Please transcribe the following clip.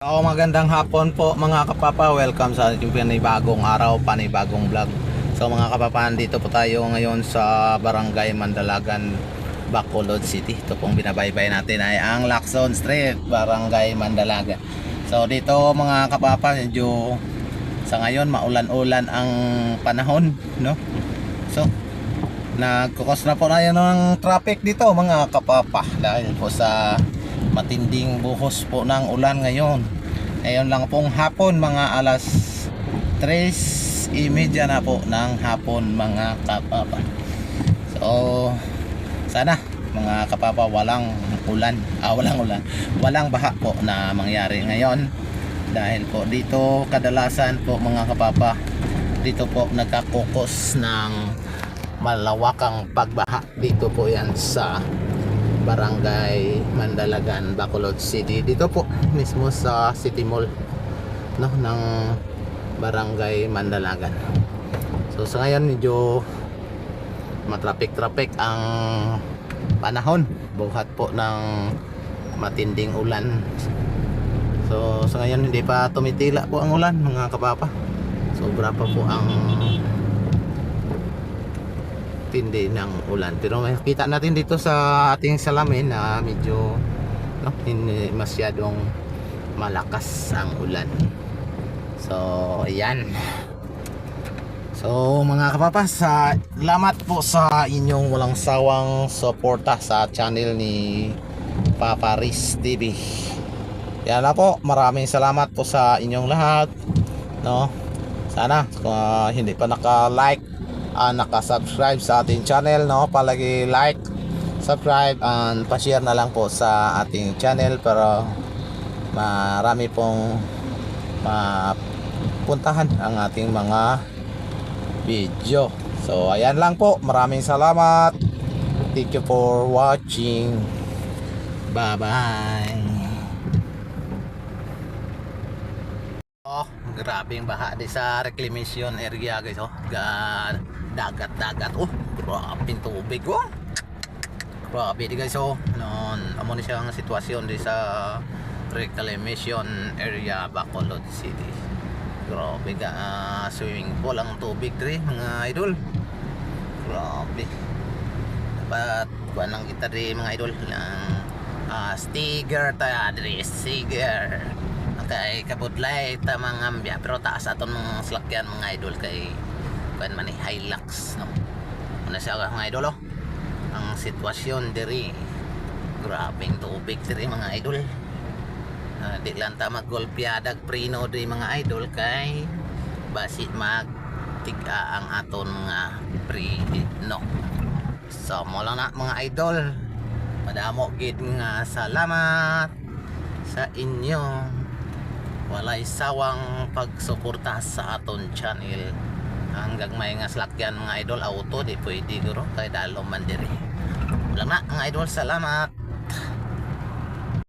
Magandang hapon po mga kapapa. Welcome sa ating panibagong araw, panibagong vlog. So mga kapapa, dito po tayo ngayon sa Barangay Mandalagan, Bacolod City. Ito pong binabaybay natin ay ang Lacson Street, Barangay Mandalagan. So dito mga kapapa, medyo sa ngayon maulan-ulan ang panahon, no? So nagkukos na po tayo ng traffic dito mga kapapa dahil po sa matinding buhos po ng ulan ngayon. Ngayon lang pong hapon, mga alas 3:30 na po ng hapon mga kapapa. So sana mga kapapa walang baha po na mangyari ngayon, dahil po dito kadalasan po mga kapapa, dito po nagkakukos ng malawakang pagbaha. Dito po yan sa Barangay Mandalagan, Bacolod City. Dito po mismo sa City Mall, no, ng Barangay Mandalagan. So sa ngayon medyo matraffic ang panahon, buhat po ng matinding ulan. So sa ngayon hindi pa tumitila po ang ulan mga kapapa. Sobra pa po ang tindi ng ulan, pero makikita natin dito sa ating salamin na medyo hindi masyadong malakas ang ulan. So ayan. So mga kapapa, salamat po sa inyong walang sawang suporta sa channel ni Papa Riz TV. Yan na po, maraming salamat po sa inyong lahat, no? Sana hindi pa naka-like, naka-subscribe sa ating channel, no, palagi like, subscribe, and pa-share na lang po sa ating channel para marami pong mapuntahan ang ating mga video. So ayan lang po, maraming salamat, thank you for watching, bye bye. Grabing baha di sa reclamation area guys, dagat. Grabing tubig, grabe di guys. Noon amo ni siyang sitwasyon di sa reclamation area, Bacolod City. Grabe ka, swimming pool ang tubig diri mga idol. Grabe, dapat kuan lang kita diri mga idol ng sticker ta diri, sticker kay kabudlay ta mga ambya, pero taas aton mga salakyan mga idol, kay kuan man Hilux, no. Una siya mga idol, ang sitwasyon diri, grabing tubig diri mga idol. Di lang ta maggolpyadag prino diri mga idol, kay basi magtiga ang aton mga prino. So mo lang na mga idol, madamo gid nga salamat sa inyong walay sawang pagsuporta sa aton channel. Hanggang may nga salakyan mga idol, auto di pwede guro kay dalo man diri. Wala na mga idol, salamat.